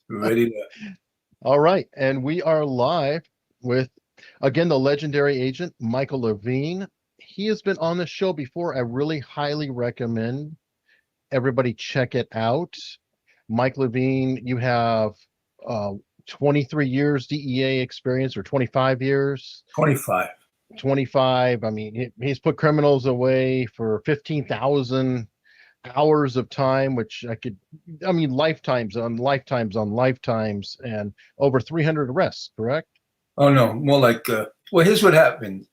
Ready to. All right. And we are live with, again, the legendary agent, Michael Levine. He has been on the show before. I really highly recommend everybody check it out. Mike Levine, you have uh, 23 years DEA experience or 25 years. 25. 25. I mean, he's put criminals away for 15,000 hours of time, which I mean, lifetimes on lifetimes on lifetimes, and over 300 arrests, correct? Oh, no, more like, well, here's what happened.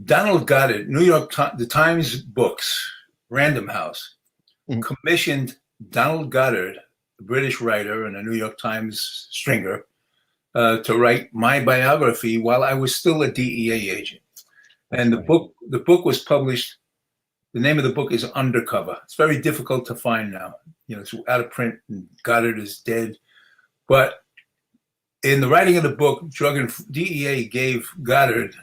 Donald Goddard, the Times books, Random House, Mhm. commissioned Donald Goddard, a British writer and a New York Times stringer, to write my biography while I was still a DEA agent. That's And right. the book was published. The name of the book is Undercover. It's very difficult to find now. It's out of print and Goddard is dead. But in the writing of the book, DEA gave Goddard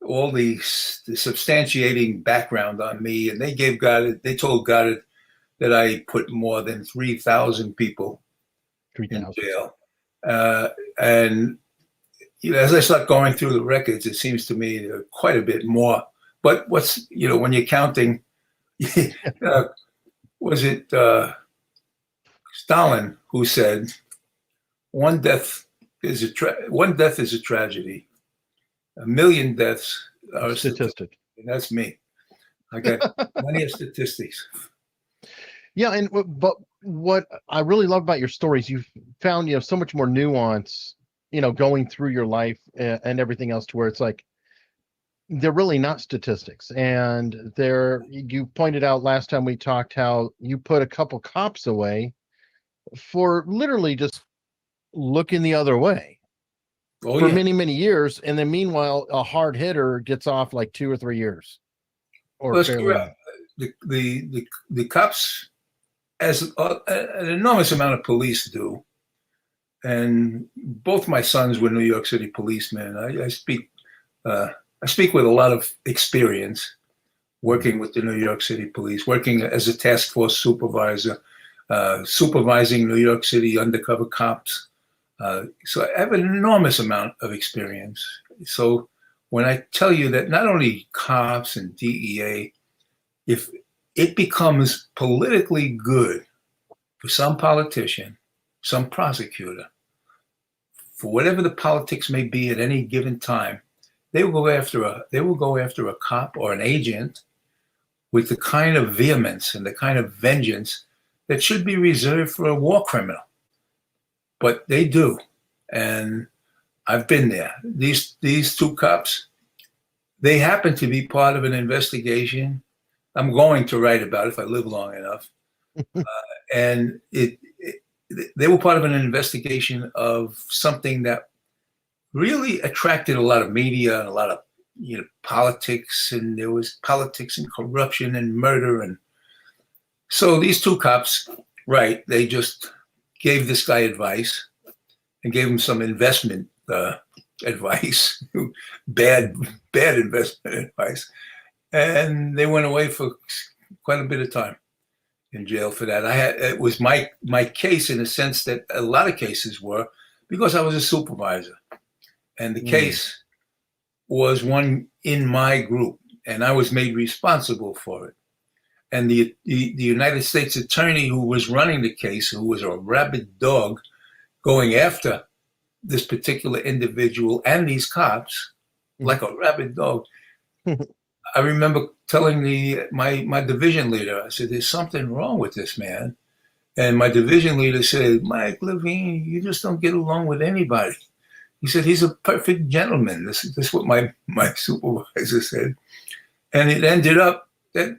all the substantiating background on me, and they told Goddard that I put more than 3,000 people in 3,000. jail. And as I start going through the records, it seems to me there are quite a bit more. But when you're counting, was it Stalin who said, one death is a tragedy. A million deaths are a statistic. And that's me. I got plenty of statistics. Yeah, but what I really love about your stories, you've found so much more nuance, going through your life and everything else, to where it's like they're really not statistics. And you pointed out last time we talked how you put a couple cops away for literally just looking the other way for many, many years. And then meanwhile, a hard hitter gets off like 2 or 3 years. Or well, that's correct. The cops, as an enormous amount of police do, and both my sons were New York City policemen. I speak with a lot of experience working with the New York City police, working as a task force supervisor, supervising New York City undercover cops. So I have an enormous amount of experience. So when I tell you that not only cops and DEA, if it becomes politically good for some politician, some prosecutor, for whatever the politics may be at any given time, they will go after a cop or an agent with the kind of vehemence and the kind of vengeance that should be reserved for a war criminal. But they do. And I've been there. These two cops, they happen to be part of an investigation I'm going to write about if I live long enough. And they were part of an investigation of something that really attracted a lot of media and a lot of politics, and there was politics and corruption and murder. And so these two cops, right, they just gave this guy advice and gave him some investment advice, bad investment advice. And they went away for quite a bit of time in jail for that. It was my case, in a sense that a lot of cases were, because I was a supervisor. And the case was one in my group, and I was made responsible for it. And the United States attorney who was running the case, who was a rabid dog going after this particular individual and these cops, like a rabid dog, I remember telling my division leader, I said, there's something wrong with this man. And my division leader said, Mike Levine, you just don't get along with anybody. He said, he's a perfect gentleman. This is what my supervisor said. And it ended up that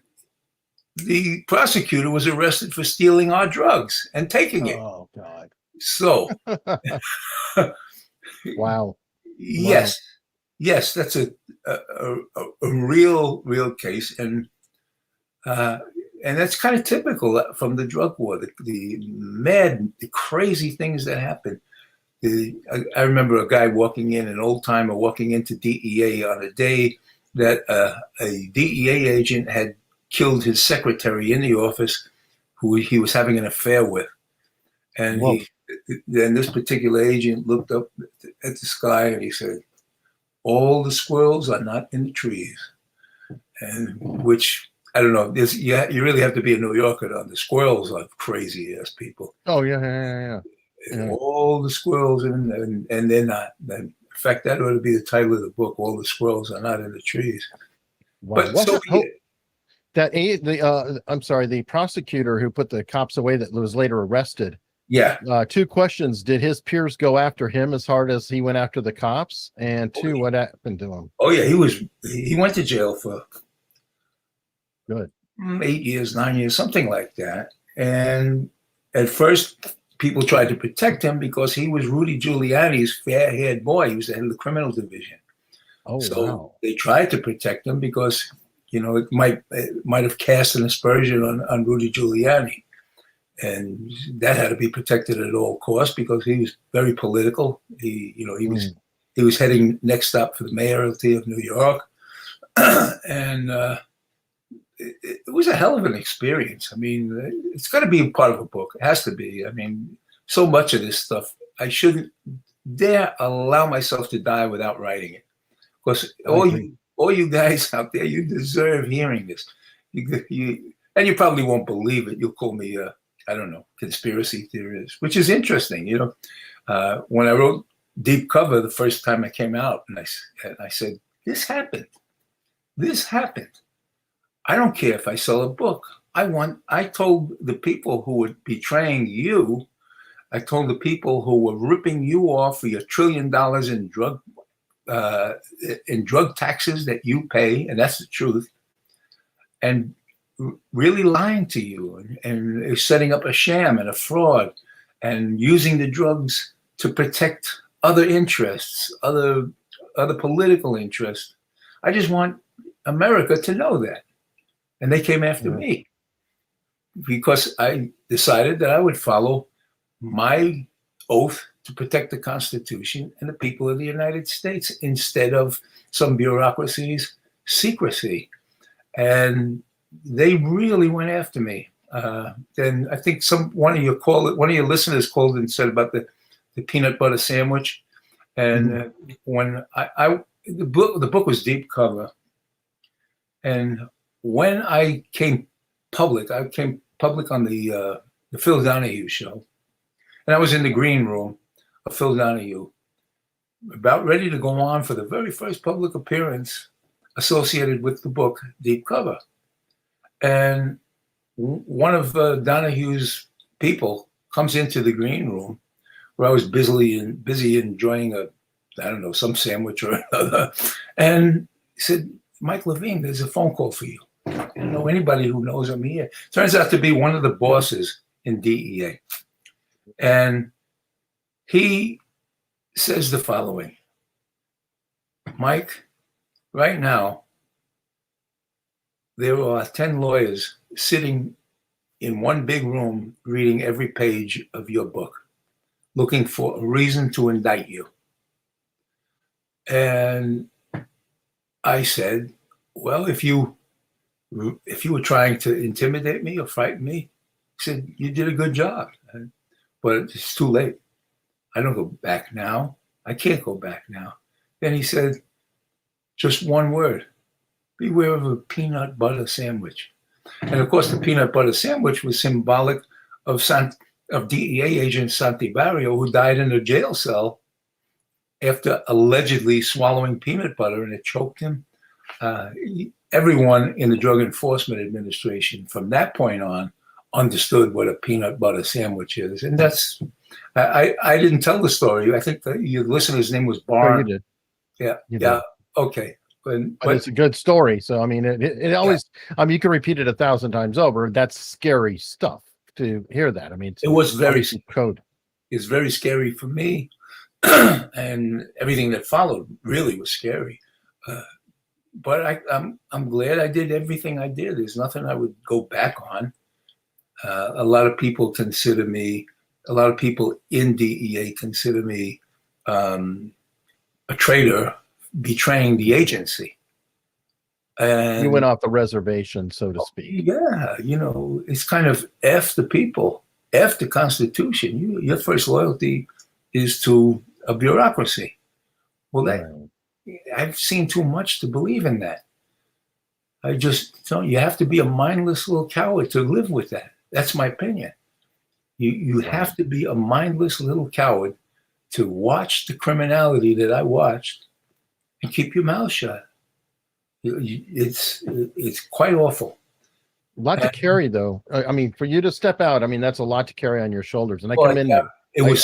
the prosecutor was arrested for stealing our drugs and taking it. Oh, God. So, wow. Yes, that's a real case. And that's kind of typical from the drug war, the crazy things that happen. I remember a guy an old timer walking into DEA on a day that a DEA agent had killed his secretary in the office, who he was having an affair with. And Whoa. then this particular agent looked up at the sky and he said, "All the squirrels are not in the trees." And which, I don't know, you really have to be a New Yorker to. The squirrels are crazy ass people. Oh yeah. All the squirrels, and they're not. In fact, that ought to be the title of the book. All the squirrels are not in the trees. Wow. But so be it. I'm sorry, the prosecutor who put the cops away that was later arrested. Yeah. Two questions. Did his peers go after him as hard as he went after the cops? And two, what happened to him? Oh yeah, he went to jail for Good. 8 years, 9 years, something like that. And at first, people tried to protect him because he was Rudy Giuliani's fair-haired boy. He was the head of the criminal division. Oh, So wow. they tried to protect him because, it might have cast an aspersion on Rudy Giuliani. And that had to be protected at all costs because he was very political. He was heading next up for the mayoralty of New York. And it was a hell of an experience. I mean, it's got to be a part of a book. It has to be. I mean, so much of this stuff, I shouldn't dare allow myself to die without writing it. Because all you guys out there, you deserve hearing this. And you probably won't believe it. You'll call me, I don't know, conspiracy theorist, which is interesting. When I wrote Deep Cover the first time it came out, and I said, this happened. This happened. I don't care if I sell a book. I told the people who were betraying you, I told the people who were ripping you off for your $1 trillion in drug taxes that you pay, and that's the truth, and really lying to you and setting up a sham and a fraud and using the drugs to protect other interests, other political interests. I just want America to know that. And they came after me because I decided that I would follow my oath to protect the Constitution and the people of the United States instead of some bureaucracy's secrecy. And they really went after me. Then I think one of your listeners called and said about the peanut butter sandwich. And when the book was Deep Cover. And when I came public on the Phil Donahue show, and I was in the green room of Phil Donahue, about ready to go on for the very first public appearance associated with the book Deep Cover. And one of Donahue's people comes into the green room where I was busy enjoying some sandwich or another, and he said, "Mike Levine, there's a phone call for you. I don't know anybody who knows I'm here." Turns out to be one of the bosses in DEA. And he says the following: "Mike, right now, there are 10 lawyers sitting in one big room reading every page of your book, looking for a reason to indict you." And I said, "Well, if you were trying to intimidate me or frighten me," he said, "you did a good job, but it's too late. I don't go back now. I can't go back now." Then he said, "Just one word: beware of a peanut butter sandwich." And of course, the peanut butter sandwich was symbolic of DEA agent Santi Barrio, who died in a jail cell after allegedly swallowing peanut butter, and it choked him. Everyone in the Drug Enforcement Administration from that point on understood what a peanut butter sandwich is. And that's, I didn't tell the story. I think your listener's name was Barn. Oh, you did. Yeah. You Yeah. did. Okay. But it's a good story. So, I mean, it always, you can repeat it 1,000 times over. That's scary stuff to hear that. I mean, it was very code. It's very scary for me. And everything that followed really was scary. But I'm glad I did everything I did. There's nothing I would go back on. A lot of people in DEA consider me a traitor, betraying the agency. And you went off the reservation, so to speak. Yeah, it's kind of F the people. F the Constitution. Your first loyalty is to a bureaucracy. Well, I've seen too much to believe in that. I just don't. You have to be a mindless little coward to live with that. That's my opinion. You have to be a mindless little coward to watch the criminality that I watched and keep your mouth shut. It's quite awful. A lot to carry, though. I mean, for you to step out, I mean, that's a lot to carry on your shoulders, and I commend you. It was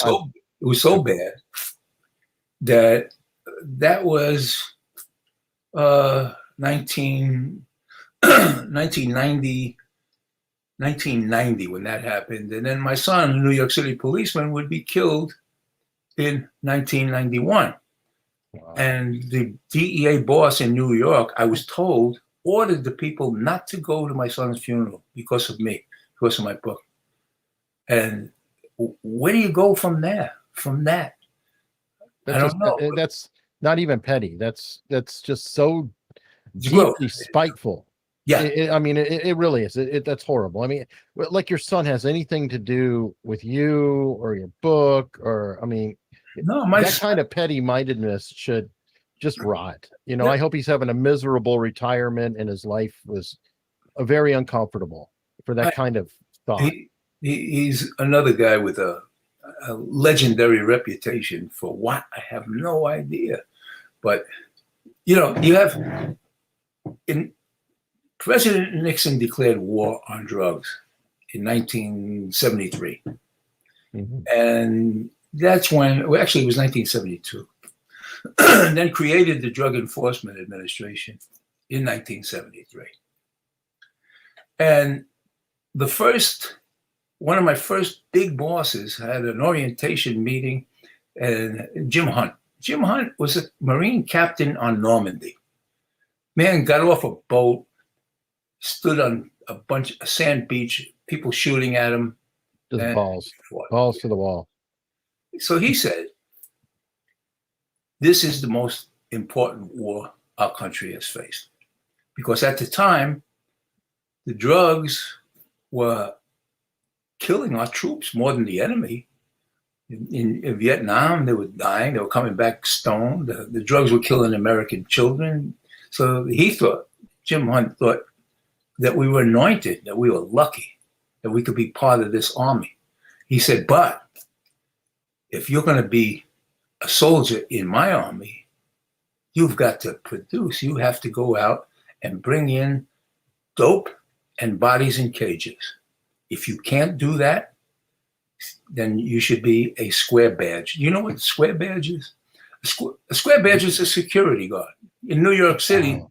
so bad that was 1990 when that happened. And then my son, a New York City policeman, would be killed in 1991. Wow. And the DEA boss in New York, I was told, ordered the people not to go to my son's funeral because of me, because of my book. And where do you go from there? From that? I don't know. That's not even petty. That's just so deeply spiteful. Yeah. I mean, it really is. That's horrible. I mean, like your son has anything to do with you or your book, or, I mean, no, that kind of petty mindedness should just rot. You know, I hope he's having a miserable retirement and his life was very uncomfortable for that kind of thought. He's another guy with a legendary reputation for what? I have no idea. But, you know, President Nixon declared war on drugs in 1973. Mm-hmm. And that's when, well, actually it was 1972. And then created the Drug Enforcement Administration in 1973. And one of my first big bosses had an orientation meeting, and Jim Hunt. Jim Hunt was a Marine captain on Normandy. Man got off a boat, stood on a sand beach, people shooting at him. Just balls to the wall. So he said, this is the most important war our country has faced. Because at the time, the drugs were killing our troops more than the enemy. In Vietnam, they were dying. They were coming back stoned. The drugs were killing American children. So Jim Hunt thought that we were anointed, that we were lucky, that we could be part of this army. He said, but if you're going to be a soldier in my army, you've got to produce. You have to go out and bring in dope and bodies in cages. If you can't do that, then you should be a square badge. You know what a square badge is? A square badge is a security guard. In New York City,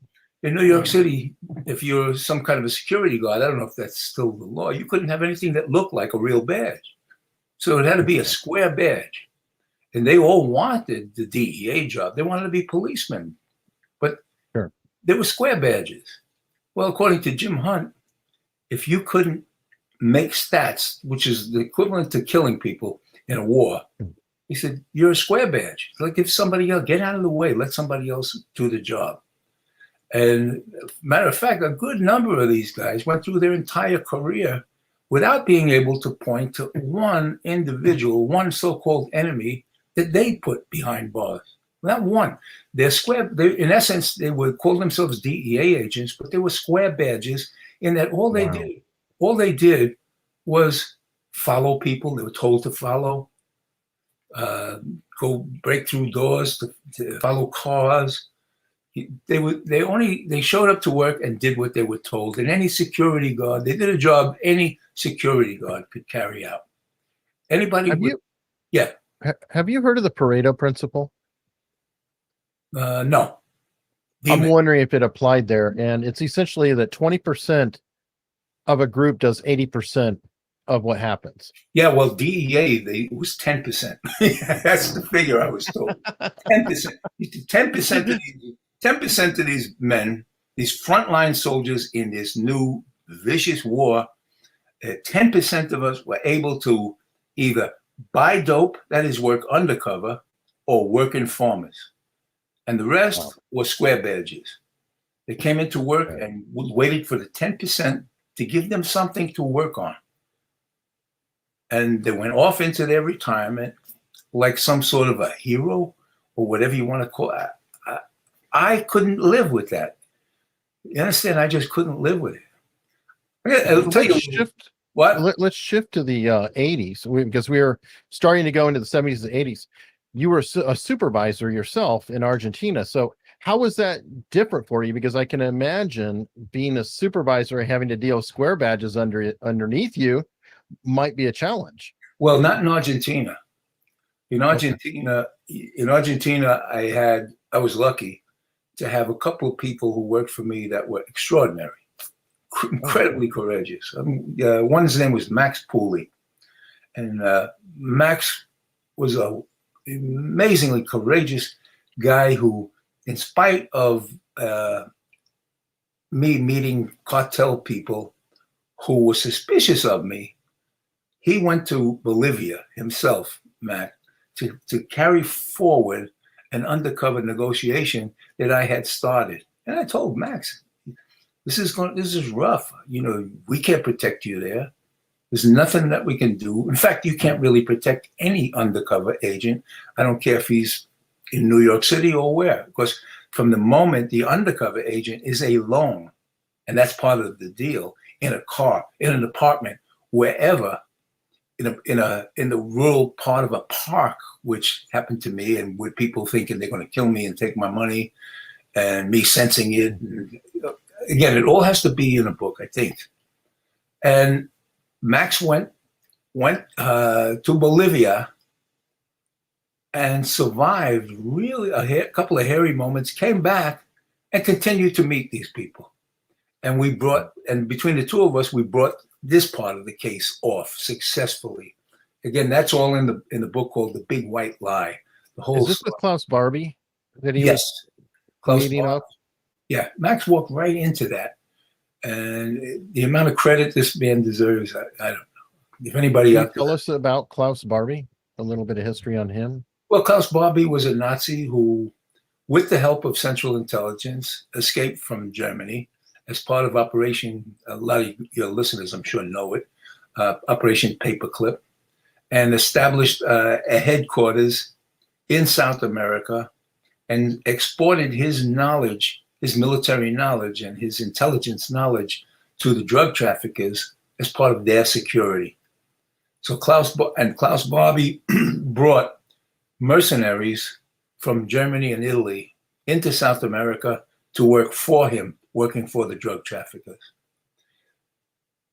if you're some kind of a security guard, I don't know if that's still the law, you couldn't have anything that looked like a real badge. So it had to be a square badge. And they all wanted the DEA job. They wanted to be policemen. But they were square badges. Well, according to Jim Hunt, if you couldn't make stats, which is the equivalent to killing people in a war, he said, you're a square badge. Like, if somebody else, get out of the way, let somebody else do the job. And matter of fact, a good number of these guys went through their entire career without being able to point to one individual, one so-called enemy that they put behind bars. Not one. They're square. In essence, they would call themselves DEA agents, but they were square badges in that all they did was follow people. They were told to follow, go break through doors, to follow cars. They showed up to work and did what they were told. And any security guard, they did a job any security guard could carry out. Anybody? Have you heard of the Pareto principle? No. I'm wondering if it applied there. And it's essentially that 20% of a group does 80% of what happens. Yeah, well, DEA, it was 10%. That's the figure I was told. 10%. 10% of these men, these frontline soldiers in this new vicious war, 10% of us were able to either buy dope, that is work undercover, or work in farmers. And the rest were square badges. They came into work and waited for the 10% to give them something to work on. and they went off into their retirement like some sort of a hero or whatever you want to call it. I couldn't live with that. You understand? I just couldn't live with it. I'll tell you what. Let's shift to the 80s because we are starting to go into the 70s and 80s. You were a supervisor yourself in Argentina. So how was that different for you? Because I can imagine being a supervisor and having to deal with square badges underneath you might be a challenge. Well, not in Argentina. In Argentina, I was lucky to have a couple of people who worked for me that were extraordinary, incredibly courageous. One's name was Max Pooley, and Max was an amazingly courageous guy who, in spite of me meeting cartel people who were suspicious of me, he went to Bolivia himself, Mac, to carry forward an undercover negotiation that I had started. And I told Max, this is rough. You know, we can't protect you there. There's nothing that we can do. In fact, you can't really protect any undercover agent. I don't care if he's in New York City or where, because from the moment the undercover agent is alone, and that's part of the deal, in a car, in an apartment, wherever, in the rural part of a park, which happened to me, and with people thinking they're going to kill me and take my money, and me sensing it. Again, it all has to be in a book, I think. And Max went to Bolivia and survived really a couple of hairy moments, came back and continued to meet these people. And between the two of us, we brought this part of the case off successfully. Again, that's all in the book called The Big White Lie. The whole Is this with Klaus Barbie that he was meeting up? Yeah, Max walked right into that. And the amount of credit this man deserves, I don't know. If anybody out there, tell us about Klaus Barbie, a little bit of history on him. Well, Klaus Barbie was a Nazi who, with the help of Central Intelligence, escaped from Germany as part of Operation, a lot of your listeners, I'm sure, know it, Operation Paperclip, and established a headquarters in South America and exported his knowledge, his military knowledge and his intelligence knowledge to the drug traffickers as part of their security. So Klaus Barbie brought mercenaries from Germany and Italy into South America to work for him, working for the drug traffickers.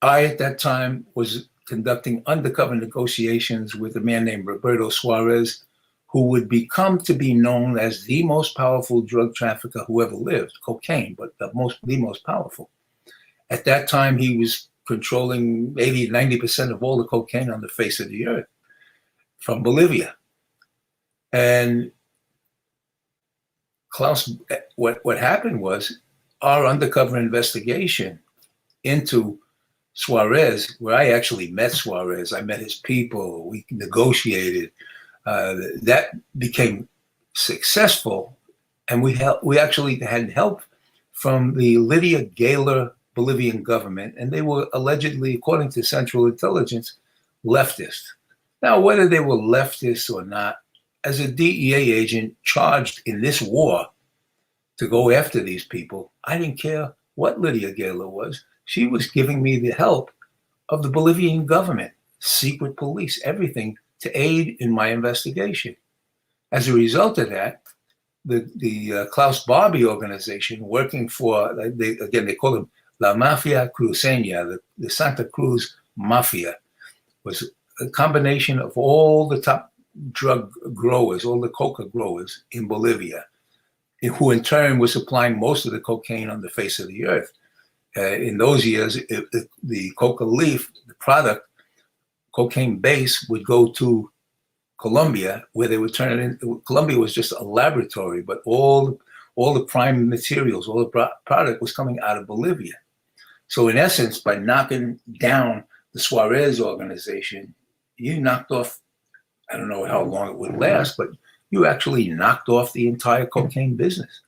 I, at that time, was conducting undercover negotiations with a man named Roberto Suarez, who would become to be known as the most powerful drug trafficker who ever lived, cocaine, but the most powerful. At that time, he was controlling 80, 90% of all the cocaine on the face of the earth from Bolivia. And Klaus, what happened was our undercover investigation into Suarez, where I actually met Suarez, I met his people, we negotiated, that became successful. And we actually had help from the Lydia Gayler Bolivian government, and they were allegedly, according to Central Intelligence, leftist. Now, whether they were leftist or not, as a DEA agent charged in this war to go after these people, I didn't care what Lydia Gayler was. She was giving me the help of the Bolivian government, secret police, everything to aid in my investigation. As a result of that, the Klaus Barbie organization, working for, they call them La Mafia Cruceña, the Santa Cruz Mafia, was a combination of all the top drug growers, all the coca growers in Bolivia, who in turn were supplying most of the cocaine on the face of the earth. In those years, the coca leaf, the product, cocaine base, would go to Colombia, where they would turn it in. Colombia was just a laboratory, but all the prime materials, all the product was coming out of Bolivia. So in essence, by knocking down the Suarez organization, you knocked off, I don't know how long it would last, but you actually knocked off the entire cocaine business.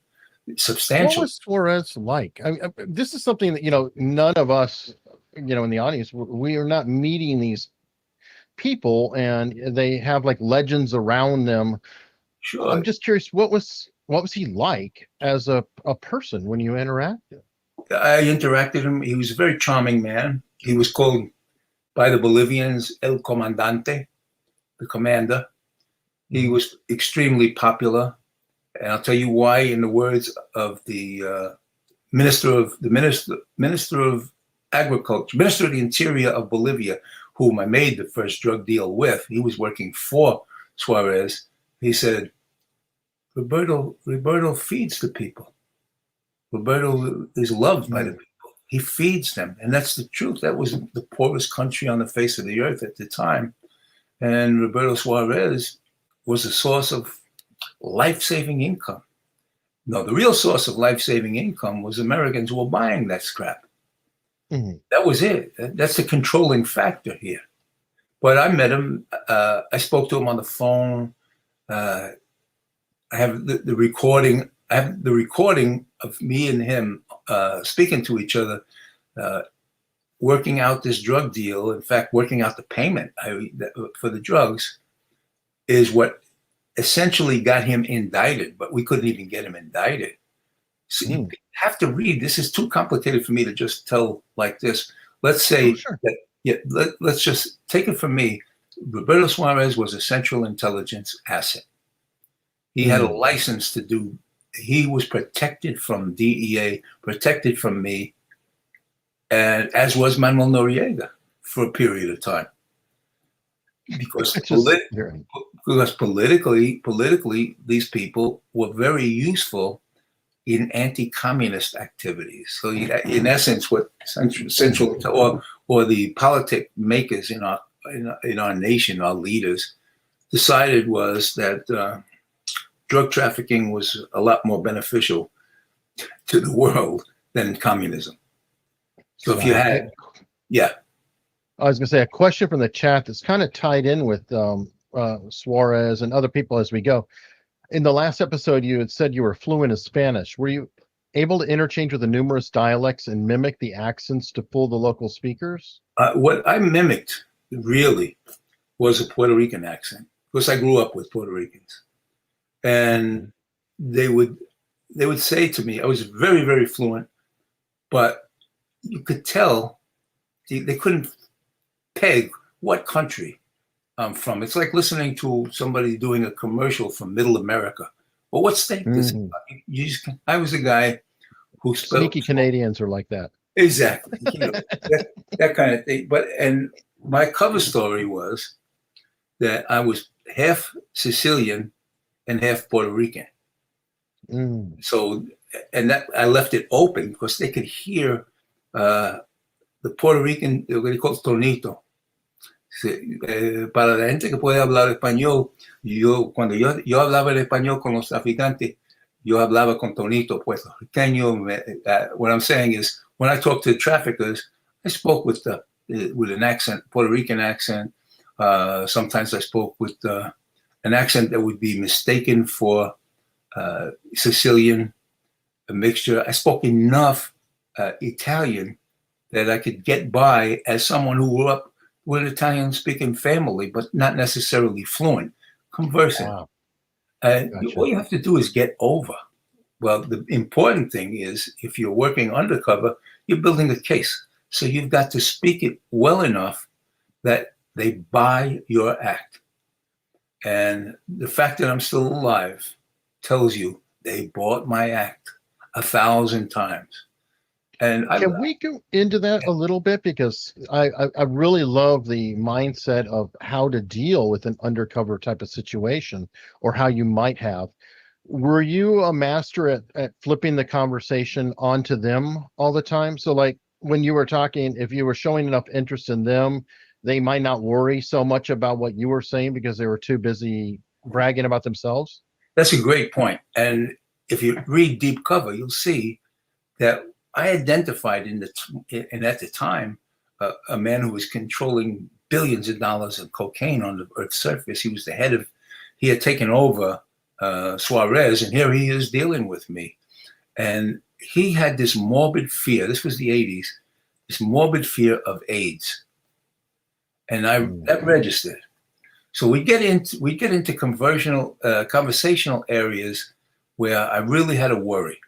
Substantial. What was Suarez like? This is something that, none of us, in the audience, we are not meeting these people, and they have like legends around them. I'm Sure. just curious, what was he like as a person when you interacted? I interacted with him. He was a very charming man. He was called by the Bolivians El Comandante, the commander. He Mhm. was extremely popular, and I'll tell you why. In the words of the minister of agriculture, minister of the interior of Bolivia, whom I made the first drug deal with, he was working for Suarez. He said, Roberto feeds the people. Roberto is loved by the Mm. people. He feeds them, and that's the truth. That was the poorest country on the face of the earth at the time, and Roberto Suarez was a source of life-saving income. No, the real source of life-saving income was Americans who were buying that scrap. Mhm. That was it. That's the controlling factor here. But I met him. I spoke to him on the phone. Uh, I have the recording. I have the recording of me and him speaking to each other, uh, working out this drug deal. In fact, working out the payment for the drugs is what essentially got him indicted. But we couldn't even get him indicted. So you Mm. have to read. This is too complicated for me to just tell like this. Let's Oh, say sure. that, yeah, let's just take it from me. Roberto Suarez was a Central Intelligence asset. He had a Mm. license to do, he was protected from DEA, protected from me, and as was Manuel Noriega for a period of time. Because, It's just very. politically, these people were very useful in anti-communist activities. So, in essence, what central or the politic makers in our nation, our leaders, decided was that drug trafficking was a lot more beneficial to the world than communism. So, if you Wow. had, yeah, I was going to say a question from the chat that's kind of tied in with Suarez and other people as we go. In the last episode, you had said you were fluent in Spanish. Were you able to interchange with the numerous dialects and mimic the accents to fool the local speakers? what I mimicked really was a Puerto Rican accent because I grew up with Puerto Ricans, and Okay. they would they would say to me, I was very, very fluent, but you could tell they couldn't peg what country I'm from. It's like listening to somebody doing a commercial from Middle America. Well, what state this? Mhm. I was a guy who spoke Sneaky Canadians are like that. exactly, that kind of thing. But and my cover story was that I was half Sicilian and half Puerto Rican. Mm. So, and that I left it open because they could hear uh, the Puerto Rican, lo que they call tonito. Para la gente que puede hablar español, cuando yo hablaba el español con los traficantes, yo hablaba con tonito puertorriqueño. What I'm saying is, when I talk to the traffickers, I spoke with an accent, Puerto Rican accent. Sometimes I spoke with an accent that would be mistaken for Sicilian, a mixture. I spoke enough Italian that I could get by as someone who grew up with an Italian-speaking family, but not necessarily fluent, conversing. Wow. All Gotcha. you have to do is get over. Well, the important thing is if you're working undercover, you're building a case. So you've got to speak it well enough that they buy your act. And the fact that I'm still alive tells you they bought my act 1,000 times. And Can we go into that a little bit? Because I really love the mindset of how to deal with an undercover type of situation or how you might have. Were you a master at flipping the conversation onto them all the time? So like when you were talking, if you were showing enough interest in them, they might not worry so much about what you were saying because they were too busy bragging about themselves. that's a great point. And if you read Deep Cover, you'll see that I identified at the time a man who was controlling billions of dollars of cocaine on the Earth's surface. He was the head of. He had taken over Suarez, and here he is dealing with me. And he had this morbid fear. This was the '80s. This morbid fear of AIDS, and that registered. So we get into conversational areas where I really had to worry,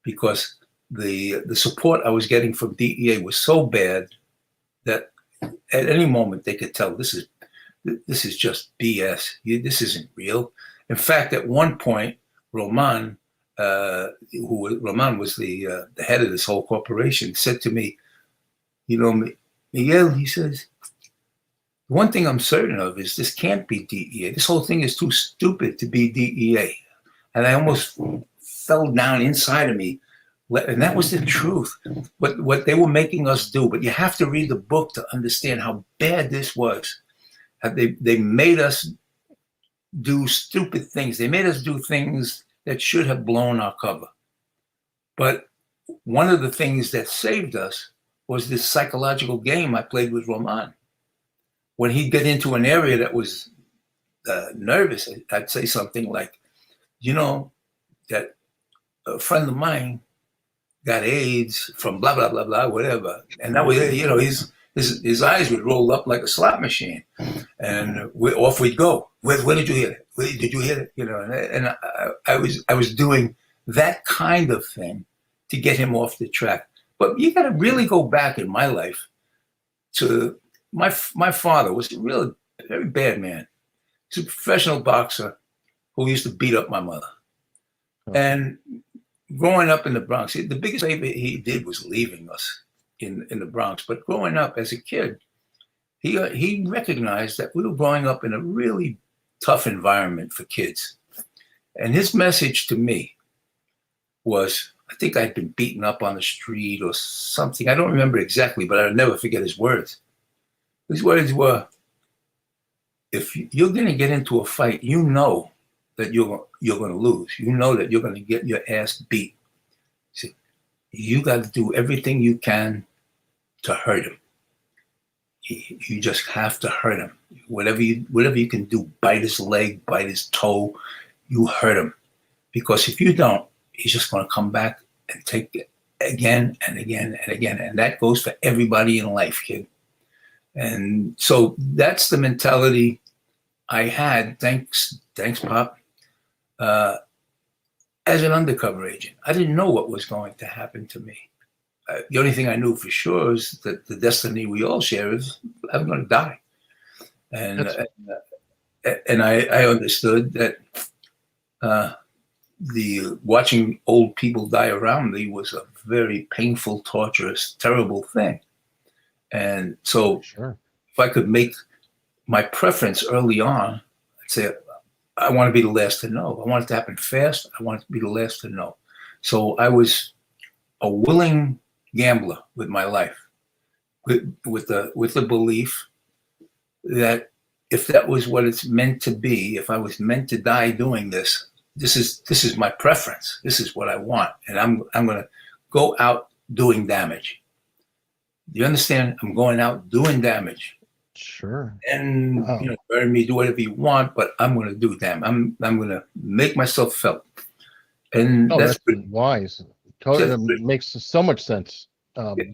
because the support I was getting from DEA was so bad that at any moment they could tell this is just BS. This isn't real. In fact, at one point, Roman was the head of this whole corporation, said to me, Miguel, he says, one thing I'm certain of is this can't be DEA. This whole thing is too stupid to be DEA. And I almost fell down inside of me. And that was the truth, what they were making us do. But you have to read the book to understand how bad this was. They made us do stupid things. They made us do things that should have blown our cover. But one of the things that saved us was this psychological game I played with Roman. When he'd get into an area that was nervous, I'd say something like, that a friend of mine got AIDS from blah, blah, blah, blah, whatever. And that was, his eyes would roll up like a slot machine. And off we'd go. Where did you hear it? Where did you hear it? And I was doing that kind of thing to get him off the track. But you got to really go back in my life to my father was a really very bad man. He's a professional boxer who used to beat up my mother. And growing up in the Bronx, the biggest favor he did was leaving us in the Bronx. But growing up as a kid, he recognized that we were growing up in a really tough environment for kids. And his message to me was, I think I'd been beaten up on the street or something. I don't remember exactly, but I'll never forget his words. His words were, if you're going to get into a fight, you know that you're going to lose. You know that you're going to get your ass beat. See, you got to do everything you can to hurt him. You just have to hurt him. Whatever you can do, bite his leg, bite his toe, you hurt him. Because if you don't, he's just going to come back and take it again and again and again. And that goes for everybody in life, kid. And so that's the mentality I had. Thanks, Pop. As an undercover agent, I didn't know what was going to happen to me. The only thing I knew for sure is that the destiny we all share is I'm going to die. And I understood that the watching old people die around me was a very painful, torturous, terrible thing. And so if I could make my preference early on, I'd say, I want to be the last to know. I want it to happen fast. I want it to be the last to know. So I was a willing gambler with my life, with the belief that if that was what it's meant to be, if I was meant to die doing this, this is my preference. This is what I want, and I'm going to go out doing damage. Do you understand? I'm going out doing damage. Sure. And burn me, do whatever you want, but I'm going to do damage. I'm going to make myself felt. And that's wise. Totally makes so much sense.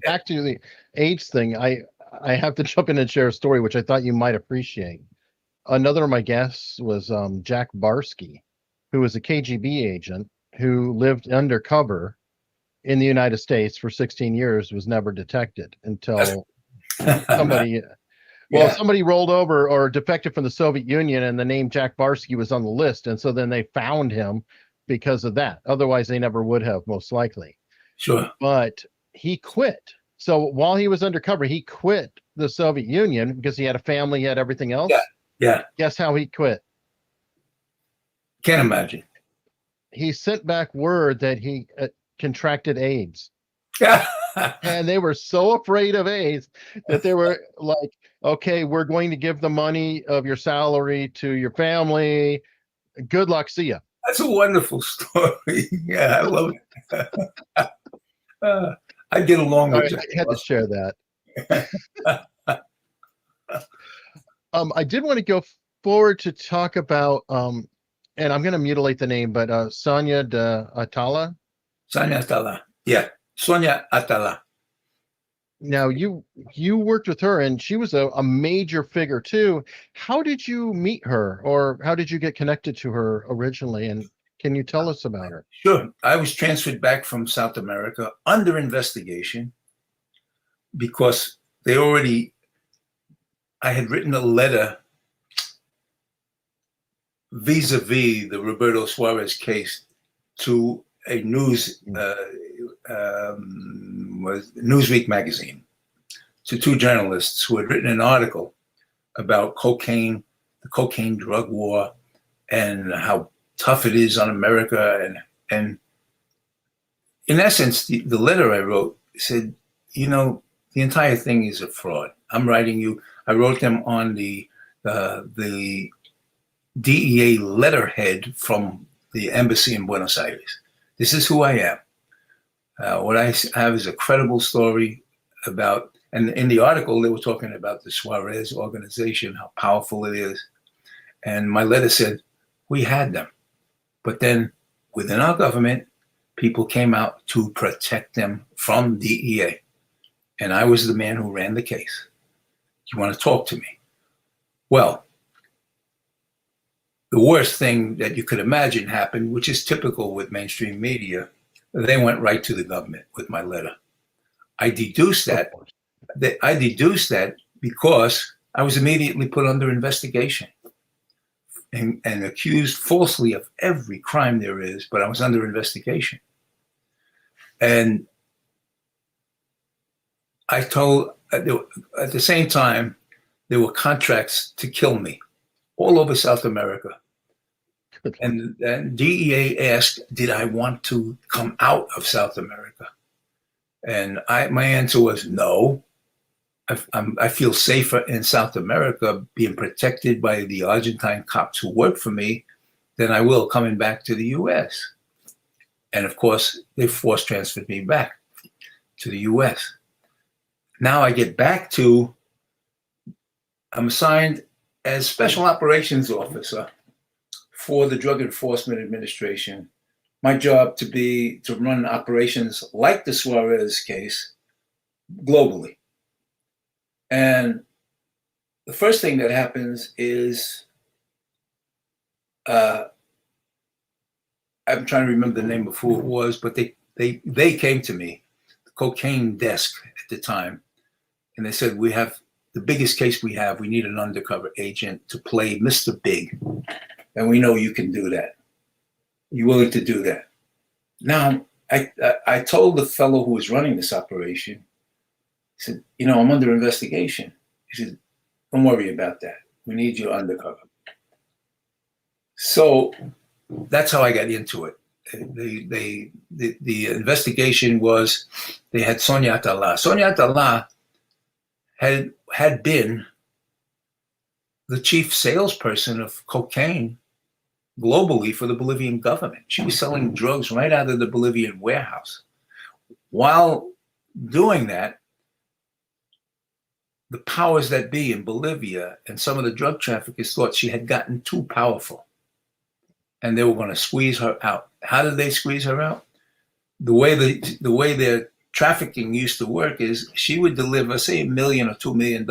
Back to the AIDS thing, I have to jump in and share a story which I thought you might appreciate. Another of my guests was Jack Barsky, who was a KGB agent who lived undercover in the United States for 16 years, was never detected until somebody somebody rolled over or defected from the Soviet Union, and the name Jack Barsky was on the list, and so then they found him because of that. Otherwise they never would have, most likely. Sure. But he quit. So while he was undercover, he quit the Soviet Union because he had a family, he had everything else. Yeah. Guess how he quit? Can't imagine. He sent back word that he contracted AIDS. And they were so afraid of AIDS that they were like, okay, we're going to give the money of your salary to your family. Good luck. See ya. That's a wonderful story. Yeah, I love it. I get along with I had to share that. I did want to go forward to talk about, and I'm going to mutilate the name, but Sonia de Atala. Sonia Atala. Yeah, Sonia Atala. Now you worked with her, and she was a major figure too. How did you meet her, or how did you get connected to her originally? And can you tell us about her? Sure. I was transferred back from South America under investigation because I had written a letter vis-a-vis the Roberto Suarez case to a Newsweek magazine, to two journalists who had written an article about cocaine, the cocaine drug war, and how tough it is on America. And in essence, the letter I wrote said, the entire thing is a fraud. I wrote them on the DEA letterhead from the embassy in Buenos Aires. This is who I am. What I have is a credible story about, and in the article, they were talking about the Suarez organization, how powerful it is. And my letter said, we had them. But then within our government, people came out to protect them from DEA. And I was the man who ran the case. You want to talk to me? Well, the worst thing that you could imagine happened, which is typical with mainstream media. They went right to the government with my letter. I deduced that because I was immediately put under investigation and accused falsely of every crime there is, but I was under investigation. And I told, at the same time, there were contracts to kill me all over South America. And DEA asked, did I want to come out of South America? And my answer was no. I feel safer in South America being protected by the Argentine cops who work for me than I will coming back to the US. And of course, they force transferred me back to the US. Now I get back I'm assigned as Special Operations Officer for the Drug Enforcement Administration. My job to run operations like the Suarez case globally. And the first thing that happens is, I'm trying to remember the name of who it was, but they came to me, the cocaine desk at the time, and they said, we have the biggest case we have. We need an undercover agent to play Mr. Big. And we know you can do that. You willing to do that? Now, I told the fellow who was running this operation, I said, I'm under investigation. He said, don't worry about that. We need you undercover. So that's how I got into it. The investigation was, they had Sonia Atala. Sonia Atala had been the chief salesperson of cocaine globally for the Bolivian government. She was selling drugs right out of the Bolivian warehouse. While doing that, the powers that be in Bolivia and some of the drug traffickers thought she had gotten too powerful and they were going to squeeze her out. How did they squeeze her out? The way their trafficking used to work is she would deliver, say, $1 million or $2 million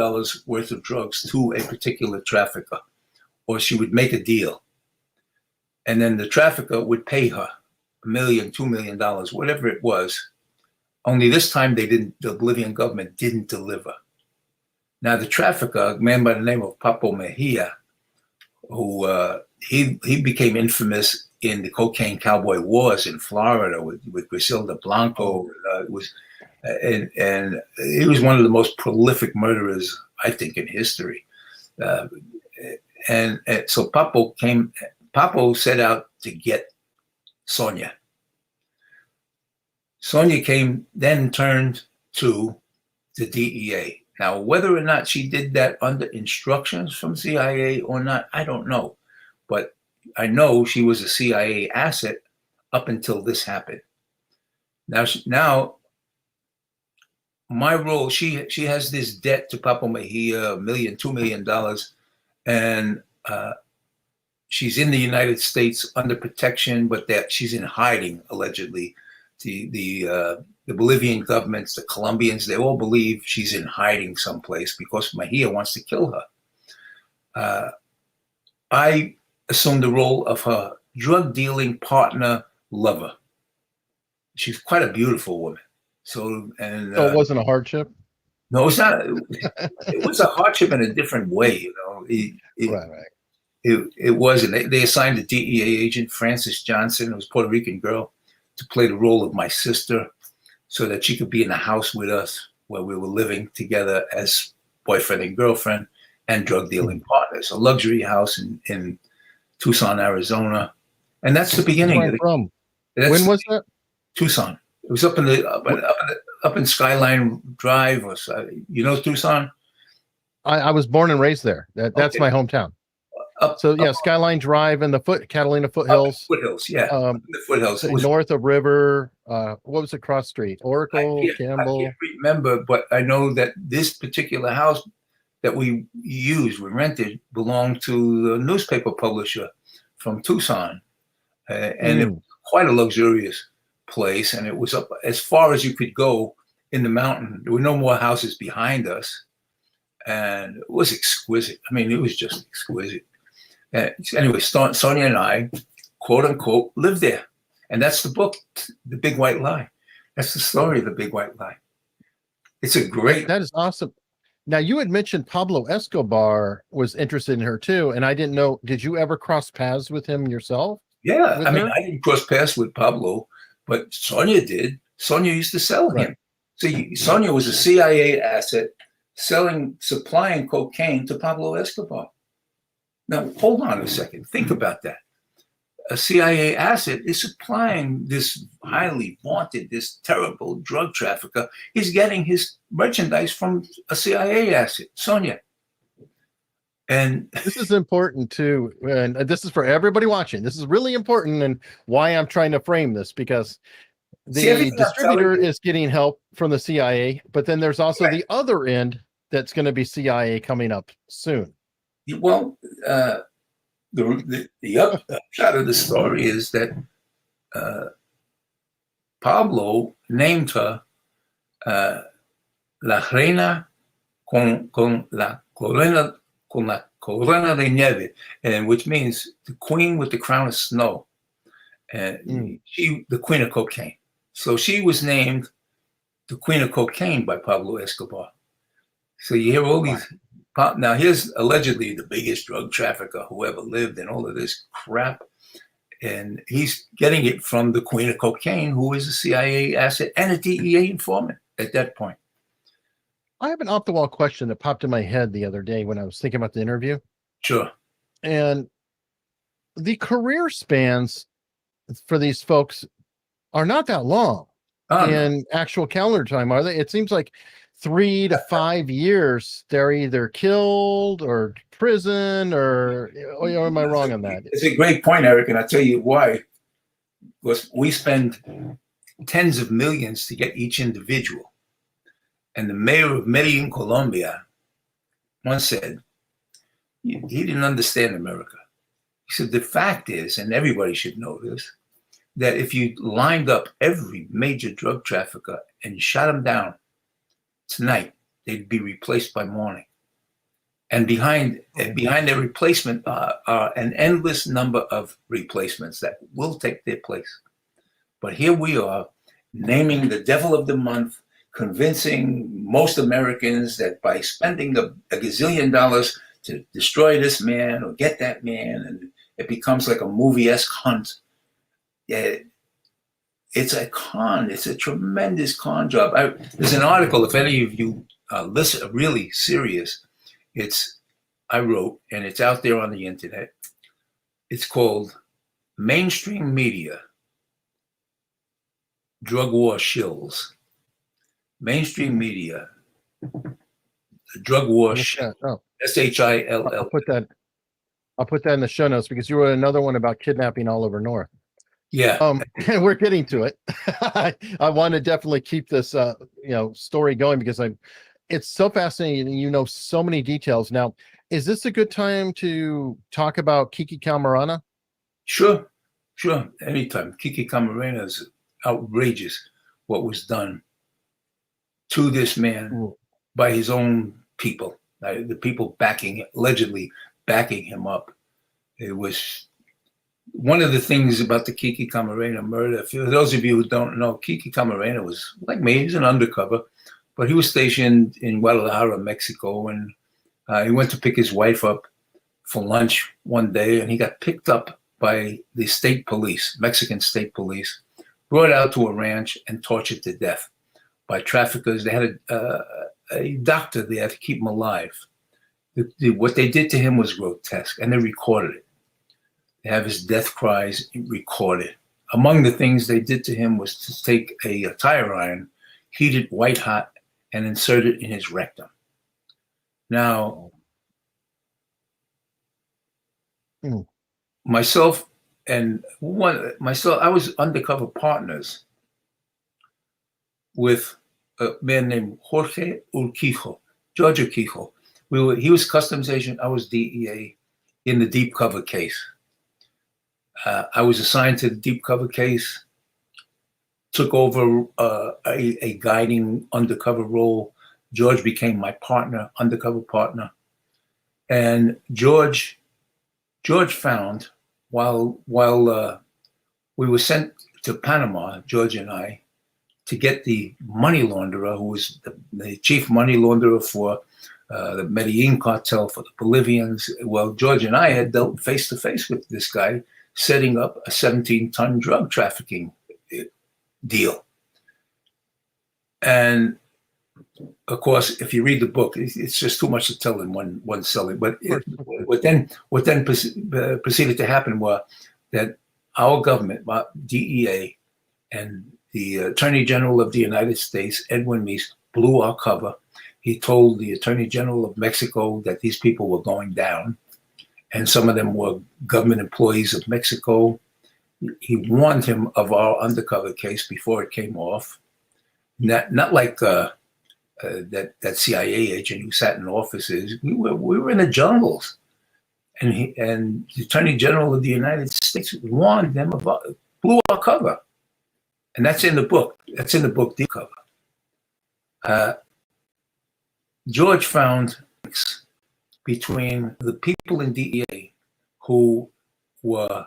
worth of drugs to a particular trafficker, or she would make a deal. And then the trafficker would pay her $1 million, $2 million, whatever it was. Only this time the Bolivian government didn't deliver. Now the trafficker, a man by the name of Papo Mejia, who he became infamous in the cocaine cowboy wars in Florida with Griselda Blanco. And he was one of the most prolific murderers, I think, in history. And so Papo set out to get Sonia. Sonia then turned to the DEA. Now, whether or not she did that under instructions from CIA or not, I don't know. But I know she was a CIA asset up until this happened. Now my role, she has this debt to Papo Mejia, $1 million, $2 million, and she's in the United States under protection, but that she's in hiding, allegedly. the Bolivian governments, the Colombians, they all believe she's in hiding someplace because Mejia wants to kill her. I assumed the role of her drug dealing partner lover. She's quite a beautiful woman. So it wasn't a hardship. No, it's not. It was a hardship in a different way, you know. Right. It wasn't. They assigned a DEA agent, Frances Johnson, who was a Puerto Rican girl, to play the role of my sister, so that she could be in the house with us where we were living together as boyfriend and girlfriend and drug dealing partners. A luxury house in Tucson, Arizona, and that's the beginning. Where I'm from. When was that? Tucson. It was up in Skyline Drive, or you know Tucson. I was born and raised there. That's my hometown. Skyline Drive and the Catalina Foothills. Foothills, yeah. The foothills. North of River. What was the cross street? Oracle, Campbell. I can't remember, but I know that this particular house that we rented, belonged to the newspaper publisher from Tucson, and it was quite a luxurious place, and it was up as far as you could go in the mountain. There were no more houses behind us, and it was exquisite. I mean, it was just exquisite. Anyway, Sonia and I, quote unquote, lived there, and that's the book, The Big White Lie. That's the story of The Big White Lie. It's a great. That is awesome. Now, you had mentioned Pablo Escobar was interested in her too, and I didn't know. Did you ever cross paths with him yourself? Yeah, I mean, I didn't cross paths with Pablo, but Sonia did. Sonia used to sell him. See, Sonia was a CIA asset supplying cocaine to Pablo Escobar. Now, hold on a second. Think about that. A CIA asset is supplying this highly vaunted, this terrible drug trafficker. He's getting his merchandise from a CIA asset, Sonia. And this is important too. And this is for everybody watching. This is really important, and why I'm trying to frame this, because the distributor is getting help from the CIA, but then there's also the other end that's going to be CIA coming up soon. Well, the upshot of the story is that Pablo named her La Reina con la corona de nieve, and which means the queen with the crown of snow, and she the queen of cocaine. So she was named the queen of cocaine by Pablo Escobar. So you hear all these. Now, here's allegedly the biggest drug trafficker who ever lived, and all of this crap. And he's getting it from the queen of cocaine, who is a CIA asset and a DEA informant at that point. I have an off-the-wall question that popped in my head the other day when I was thinking about the interview. Sure. And the career spans for these folks are not that long in actual calendar time, are they? It seems like 3 to 5 years, they're either killed or prison, or am I wrong on that? It's a great point, Eric, and I'll tell you why. Because we spend tens of millions to get each individual. And the mayor of Medellin, Colombia, once said, he didn't understand America. He said, the fact is, and everybody should know this, that if you lined up every major drug trafficker and shot them down tonight, they'd be replaced by morning. And behind their replacement are an endless number of replacements that will take their place. But here we are, naming the devil of the month, convincing most Americans that by spending a gazillion dollars to destroy this man or get that man, and it becomes like a movie-esque hunt. It's a con. It's a tremendous con job. There's an article, if any of you listen, really serious, I wrote, and it's out there on the internet. It's called Mainstream Media Drug War Shills. Mainstream Media, the Drug War Shill. SHILL. I'll put that in the show notes, because you wrote another one about kidnapping all over North. Yeah. And we're getting to it. I want to definitely keep this story going, because it's so fascinating, and you know so many details. Now, is this a good time to talk about Kiki Camarena? Sure. Anytime. Kiki Camarena is outrageous what was done to this man by his own people, the people allegedly backing him up. It was one of the things about the Kiki Camarena murder. For those of you who don't know, Kiki Camarena was like me. He was an undercover, but he was stationed in Guadalajara, Mexico, and he went to pick his wife up for lunch one day, and he got picked up by the state police, Mexican state police, brought out to a ranch and tortured to death by traffickers. They had a doctor there to keep him alive. What they did to him was grotesque, and they recorded it. They have his death cries recorded. Among the things they did to him was to take a tire iron, heat it white hot, and insert it in his rectum. Now, myself, I was undercover partners with a man named Jorge Urquijo, George Urquijo. He was customs agent. I was DEA in the deep cover case. I was assigned to the deep cover case, took over a guiding undercover role. George became my partner, undercover partner. And George found, while we were sent to Panama, George and I, to get the money launderer, who was the chief money launderer for the Medellin cartel, for the Bolivians. Well, George and I had dealt face to face with this guy, setting up a 17-ton drug trafficking deal. And of course, if you read the book, it's just too much to tell in one selling. But what then proceeded to happen was that our government, DEA, and the Attorney General of the United States, Edwin Meese, blew our cover. He told the Attorney General of Mexico that these people were going down, and some of them were government employees of Mexico. He warned him of our undercover case before it came off. Not like that CIA agent who sat in offices. We were in the jungles, and the Attorney General of the United States warned them about, blew our cover, and that's in the book. That's in the book, Deep Cover. George found between the people in DEA who were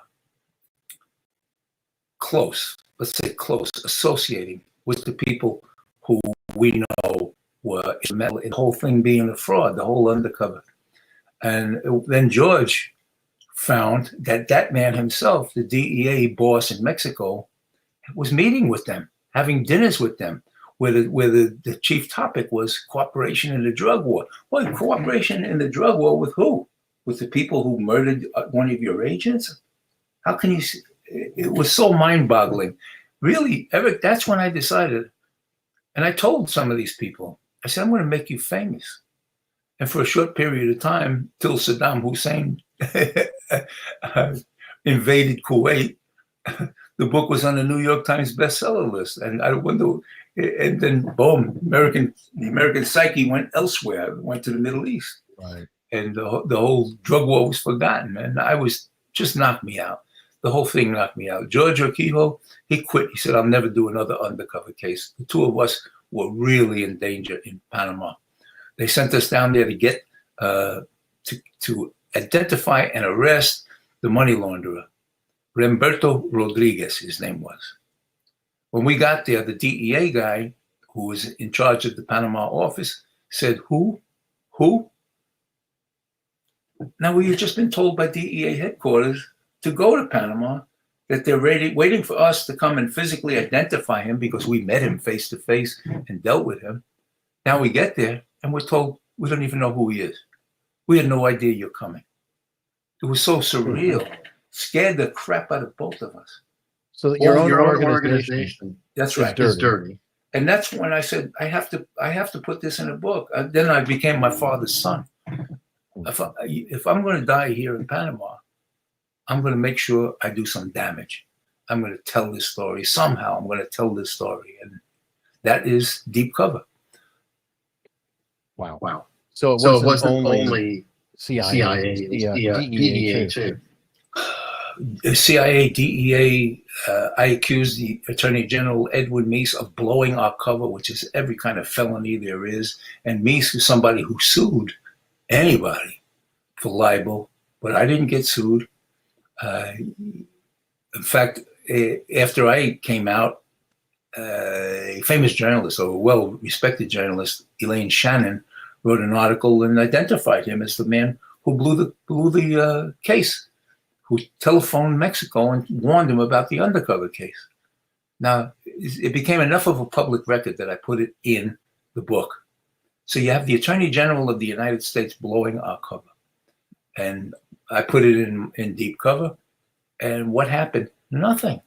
close, let's say close, associating with the people who we know were instrumental in the whole thing being a fraud, the whole undercover. And then George found that that man himself, the DEA boss in Mexico, was meeting with them, having dinners with them, where the chief topic was cooperation in the drug war. Well, cooperation in the drug war with who? With the people who murdered one of your agents? How can you see? It was so mind-boggling. Really, Eric, that's when I decided, and I told some of these people, I said, I'm going to make you famous. And for a short period of time, till Saddam Hussein invaded Kuwait, the book was on the New York Times bestseller list. And I wonder, and then boom, the American psyche went elsewhere, went to the Middle East. Right. And the whole drug war was forgotten. And I was, just knocked me out. The whole thing knocked me out. George Urquijo, he quit. He said, I'll never do another undercover case. The two of us were really in danger in Panama. They sent us down there to get, to identify and arrest the money launderer. Remberto Rodriguez, his name was. When we got there, the DEA guy who was in charge of the Panama office said, who? Now, we had just been told by DEA headquarters to go to Panama, that they're waiting for us to come and physically identify him because we met him face to face and dealt with him. Now we get there and we're told we don't even know who he is. We had no idea you're coming. It was so surreal. Scared the crap out of both of us. So that your own organization that's right, is dirty. And that's when I said, I have to put this in a book. Then I became my father's son. If I'm going to die here in Panama, I'm going to make sure I do some damage. I'm going to tell this story. Somehow I'm going to tell this story. And that is Deep Cover. Wow. So it wasn't only CIA, DEA too. CIA, DEA, I accused the Attorney General Edward Meese of blowing our cover, which is every kind of felony there is. And Meese was somebody who sued anybody for libel, but I didn't get sued. In fact, after I came out, a famous journalist, or a well-respected journalist, Elaine Shannon, wrote an article and identified him as the man who blew the case, who telephoned Mexico and warned him about the undercover case. Now, it became enough of a public record that I put it in the book. So you have the Attorney General of the United States blowing our cover. And I put it in deep cover. And what happened? Nothing.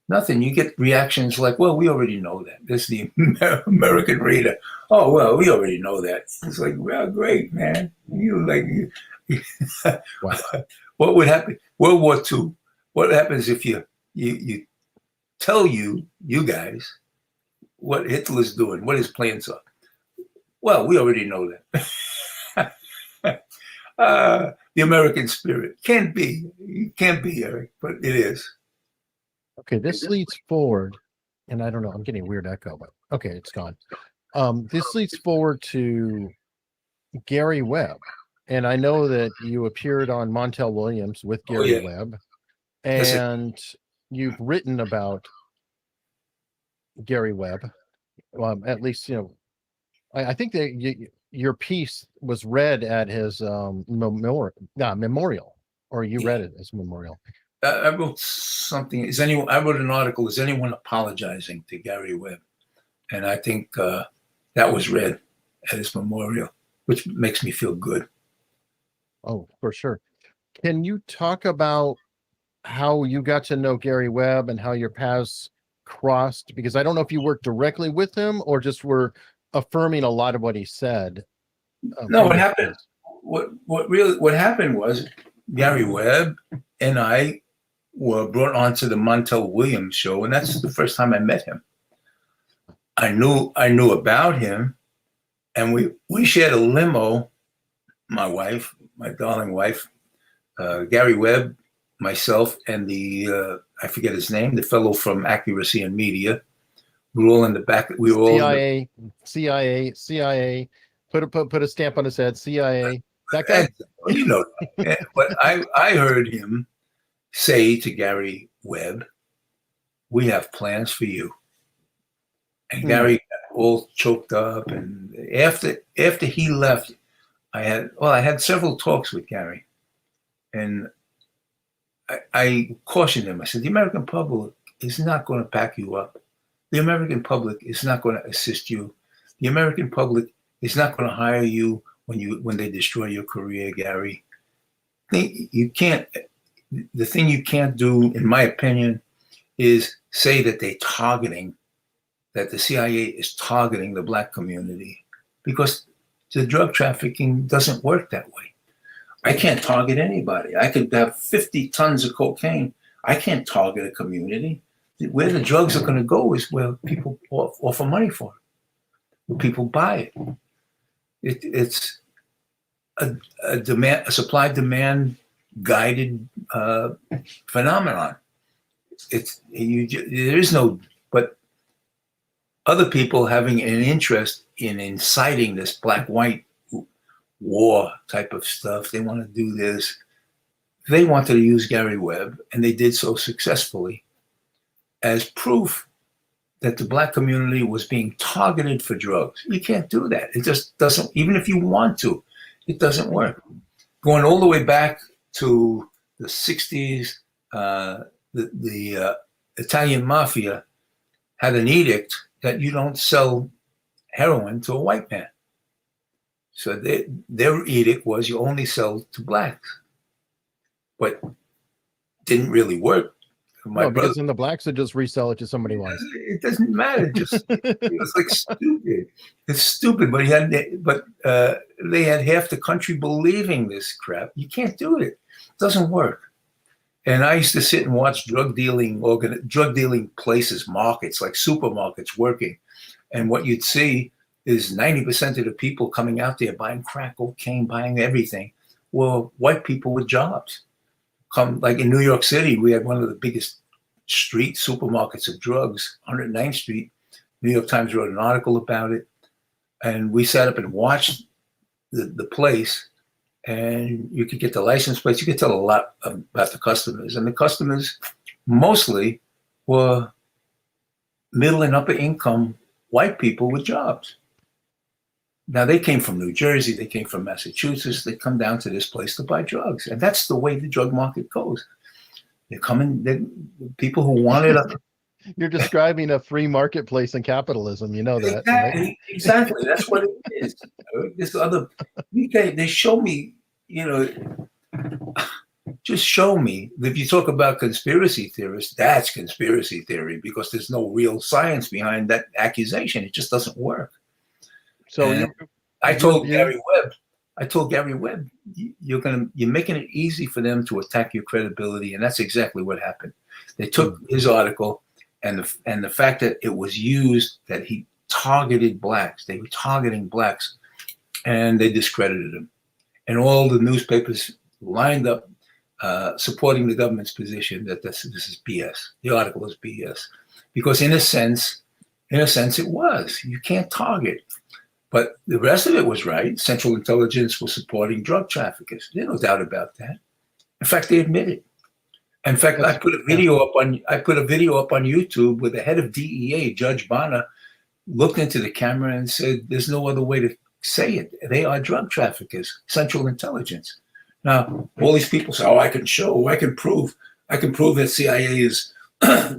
You get reactions like, well, we already know that. This is the American reader. Oh, well, we already know that. It's like, well, great, man. Wow. What would happen? World War II. What happens if you tell you guys what Hitler's doing, what his plans are? Well, we already know that. The American spirit can't be, Eric, but it is. Okay, this leads forward, and I don't know, I'm getting a weird echo, but okay, it's gone. This leads forward to Gary Webb. And I know that you appeared on Montel Williams with Gary Webb, and you've written about Gary Webb. At least, I think that your piece was read at his memorial, or you read it as memorial. I wrote something. I wrote an article. Is anyone apologizing to Gary Webb? And I think that was read at his memorial, which makes me feel good. Oh, for sure. Can you talk about how you got to know Gary Webb and how your paths crossed? Because I don't know if you worked directly with him or just were affirming a lot of what he said. No, what happened? What happened was Gary Webb and I were brought onto the Montel Williams show, and that's the first time I met him. I knew about him, and we shared a limo. My wife, my darling wife, Gary Webb, myself, and the I forget his name, the fellow from Accuracy and Media. We were all in the back. We were all CIA. Put a stamp on his head. CIA. That guy. But I heard him say to Gary Webb, "We have plans for you." And Gary got all choked up. And after he left, I had several talks with Gary, and I cautioned him. I said, the American public is not going to back you up. The American public is not going to assist you. The American public is not going to hire you when they destroy your career, Gary. You can't. The thing you can't do, in my opinion, is say that that the CIA is targeting the black community, because the drug trafficking doesn't work that way. I can't target anybody. I could have 50 tons of cocaine. I can't target a community. Where the drugs are going to go is where people offer money for it, where people buy it. It's a supply-demand guided phenomenon. There is no, but other people having an interest in inciting this black-white war type of stuff. They want to do this. They wanted to use Gary Webb, and they did so successfully, as proof that the black community was being targeted for drugs. You can't do that. It just doesn't, even if you want to, it doesn't work. Going all the way back to the 60s, the Italian mafia had an edict that you don't sell heroin to a white man. So their edict was you only sell to blacks. But didn't really work. Because then the blacks would just resell it to somebody else. It doesn't matter. It was like stupid. It's stupid, but they had half the country believing this crap. You can't do it. It doesn't work. And I used to sit and watch drug dealing places, markets, like supermarkets working. And what you'd see is 90% of the people coming out there buying crack cocaine, buying everything, were white people with jobs. come, like in New York City, we had one of the biggest street supermarkets of drugs, 109th Street. New York Times wrote an article about it. And we sat up and watched the place, and you could get the license plates. You could tell a lot about the customers. And the customers mostly were middle and upper income white people with jobs. Now, they came from New Jersey, they came from Massachusetts, they come down to this place to buy drugs. And that's the way the drug market goes. They're coming, people who wanted a. You're describing a free marketplace in capitalism. You know that, Exactly, right? exactly. That's what it is. This other, they show me, just show me. If you talk about conspiracy theorists, that's conspiracy theory because there's no real science behind that accusation. It just doesn't work. So I told Gary Webb, you're making it easy for them to attack your credibility, and that's exactly what happened. They took his article and the fact that it was used, that he targeted blacks. They were targeting blacks, and they discredited him. And all the newspapers lined up supporting the government's position that this is BS. The article is BS because in a sense, it was. You can't target. But the rest of it was right. Central Intelligence was supporting drug traffickers. There's no doubt about that. In fact, they admit it. In fact, I put a video up on YouTube where the head of DEA, Judge Bonner, looked into the camera and said, "There's no other way to say it. They are drug traffickers. Central Intelligence." Now, all these people say, "Oh, I can prove that CIA is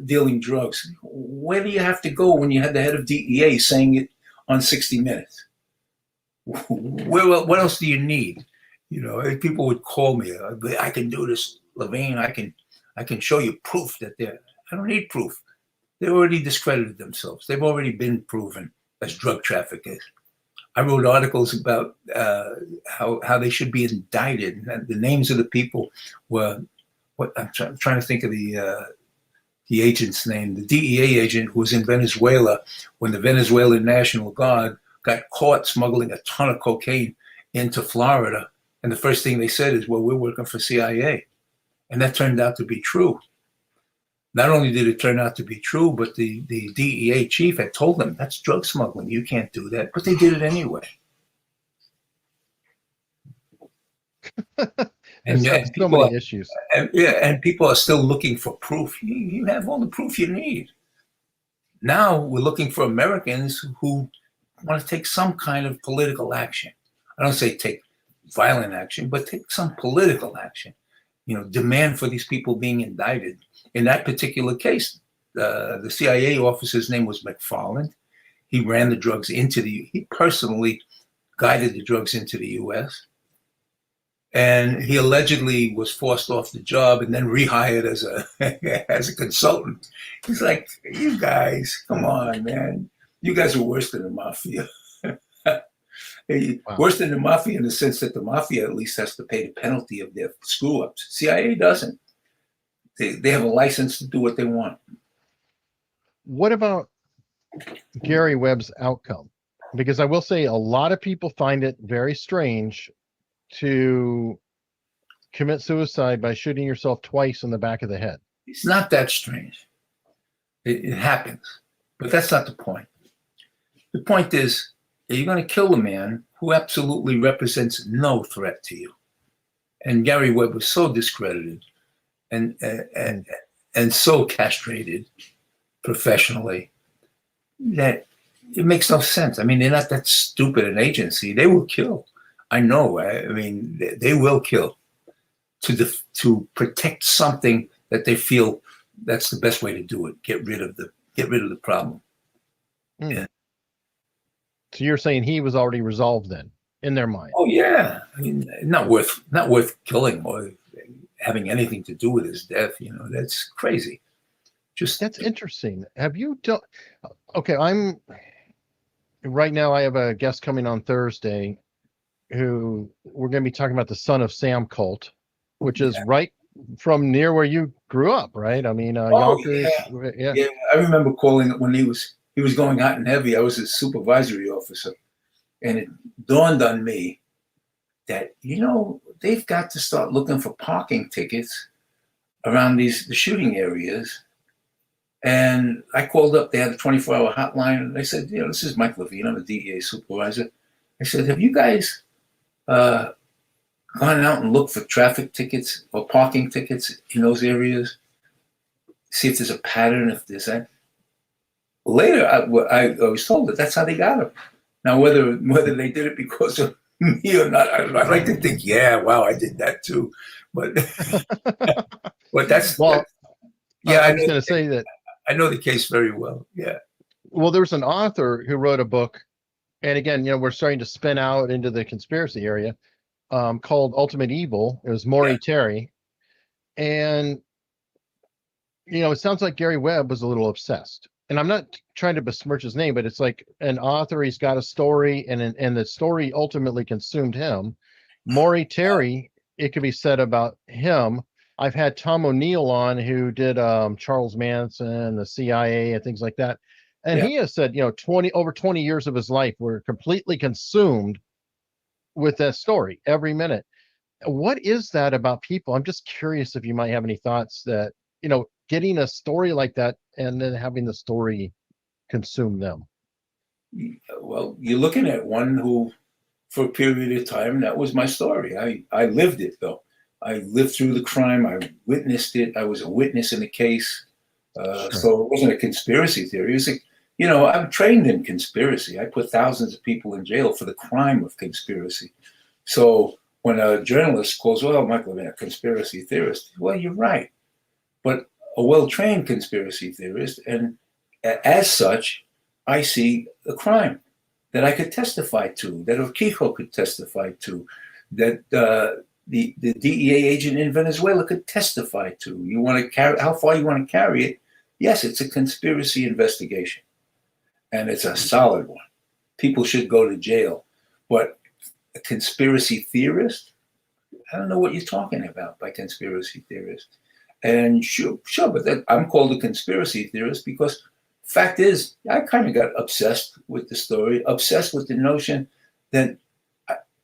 dealing drugs." Where do you have to go when you had the head of DEA saying it on 60 Minutes? What else do you need? People would call me. I can do this, Levine. I can show you proof that they're. I don't need proof. They already discredited themselves. They've already been proven as drug traffickers. I wrote articles about how they should be indicted. And the names of the people were what I'm trying to think of the agent's name, the DEA agent who was in Venezuela when the Venezuelan National Guard got caught smuggling a ton of cocaine into Florida. And the first thing they said is, "Well, we're working for CIA." And that turned out to be true. Not only did it turn out to be true, but the DEA chief had told them, "That's drug smuggling. You can't do that." But they did it anyway. And so many issues. And people are still looking for proof. You have all the proof you need. Now we're looking for Americans who want to take some kind of political action. I don't say take violent action, but take some political action. Demand for these people being indicted. In that particular case, the CIA officer's name was McFarland. He ran the drugs he personally guided the drugs into the U.S. And he allegedly was forced off the job and then rehired as a consultant. He's like, "You guys, come on, man. You guys are worse than the mafia." Wow. Worse than the mafia in the sense that the mafia at least has to pay the penalty of their screw-ups. CIA doesn't. They have a license to do what they want. What about Gary Webb's outcome? Because I will say a lot of people find it very strange to commit suicide by shooting yourself twice in the back of the head. It's not that strange. It happens. But that's not the point. The point is, you're going to kill a man who absolutely represents no threat to you. And Gary Webb was so discredited and so castrated professionally that it makes no sense. I mean, they're not that stupid an agency. They will kill. I know. I mean, they will kill to protect something that they feel that's the best way to do it. Get rid of the problem. Yeah. So you're saying he was already resolved then in their mind? Oh yeah. I mean, not worth killing or having anything to do with his death. That's crazy. That's interesting. Have you done? Okay, right now. I have a guest coming on Thursday, who we're going to be talking about the Son of Sam cult, which is right from near where you grew up, right? I mean, Yonkers. Yeah. I remember calling it when he was going hot and heavy. I was his supervisory officer, and it dawned on me that they've got to start looking for parking tickets around the shooting areas. And I called up, they had a 24-hour hotline, and they said, this is Mike Levine, I'm a DEA supervisor. I said, have you guys gone out and looked for traffic tickets or parking tickets in those areas? See if there's a pattern, if there's that. Later, I was told that that's how they got them. Now, whether they did it because of me or not, I'd like to think, yeah, wow, I did that too. But but I was going to say that I know the case very well. Yeah. Well, there was an author who wrote a book, and again, we're starting to spin out into the conspiracy area, called Ultimate Evil. It was Maury Terry, and it sounds like Gary Webb was a little obsessed. And I'm not trying to besmirch his name, but it's like an author, he's got a story, and the story ultimately consumed him. Maury Terry, it could be said about him. I've had Tom O'Neill on, who did Charles Manson, the CIA, and things like that. And he has said, over 20 years of his life were completely consumed with that story every minute. What is that about people? I'm just curious if you might have any thoughts that, getting a story like that and then having the story consume them. Well, you're looking at one who, for a period of time, that was my story. I lived it, though. I lived through the crime. I witnessed it. I was a witness in the case. Sure. So it wasn't a conspiracy theory. It was I'm trained in conspiracy. I put thousands of people in jail for the crime of conspiracy. So when a journalist calls, well, Michael Levine, a conspiracy theorist, well, you're right. But a well-trained conspiracy theorist, and as such, I see a crime that I could testify to, that Urquijo could testify to, that the DEA agent in Venezuela could testify to. You want to carry, how far you want to carry it? Yes, it's a conspiracy investigation, and it's a solid one. People should go to jail, but a conspiracy theorist? I don't know what you're talking about by conspiracy theorist. And sure, but I'm called a conspiracy theorist because fact is, I kind of got obsessed with the story, obsessed with the notion that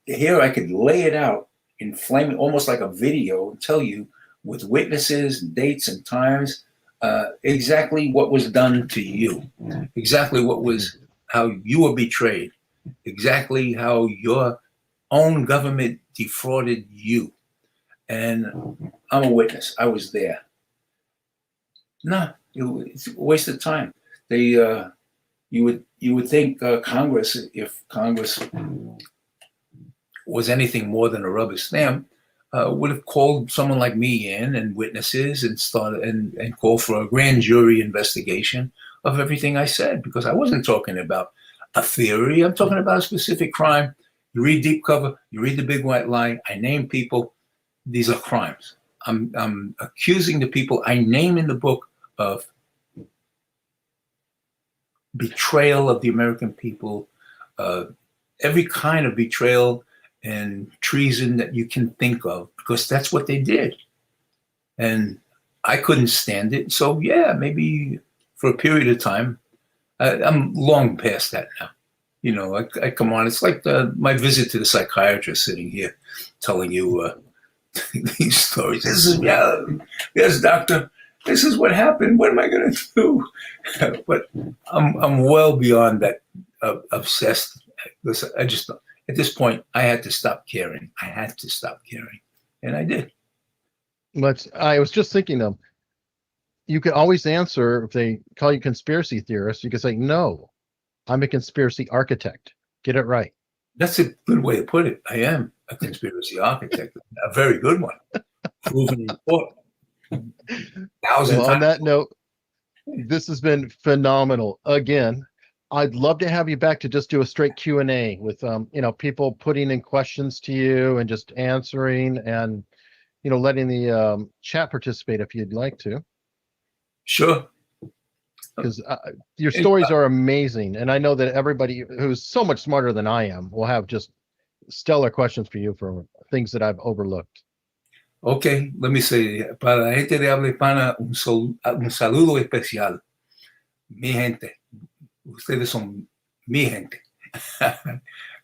here I could lay it out in flaming, almost like a video, and tell you with witnesses, dates, and times exactly what was done to you, exactly how you were betrayed, exactly how your own government defrauded you. And I'm a witness. I was there. No, it's a waste of time. You would think Congress, if Congress was anything more than a rubber stamp, would have called someone like me in and witnesses and started and called for a grand jury investigation of everything I said, because I wasn't talking about a theory. I'm talking about a specific crime. You read Deep Cover, you read The Big White Lie. I name people. These are crimes. I'm accusing the people I name in the book of betrayal of the American people, every kind of betrayal and treason that you can think of, because that's what they did. And I couldn't stand it. So yeah, maybe for a period of time, I'm long past that now. I come on, it's like my visit to the psychiatrist sitting here telling you these stories. This is reality. Yes, doctor. This is what happened. What am I going to do? But I'm well beyond that obsessed. Listen, I just at this point I had to stop caring. I had to stop caring, and I did. But I was just thinking you could always answer if they call you conspiracy theorist. You could say, "No, I'm a conspiracy architect." Get it right. That's a good way to put it. I am a conspiracy architect, a very good one, proven in court. On that note, this has been phenomenal. Again, I'd love to have you back to just do a straight Q&A with people putting in questions to you and just answering, and letting the chat participate if you'd like to. Sure. Because your stories are amazing, and I know that everybody who's so much smarter than I am will have just stellar questions for you for things that I've overlooked. Okay, let me say, para la gente de habla hispana, un saludo especial. Mi gente. Ustedes son mi gente.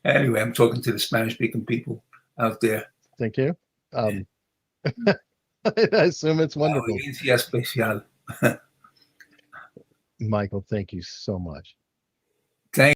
Anyway, I'm talking to the Spanish-speaking people out there. Thank you. I assume it's wonderful. Audiencia especial. Michael, thank you so much.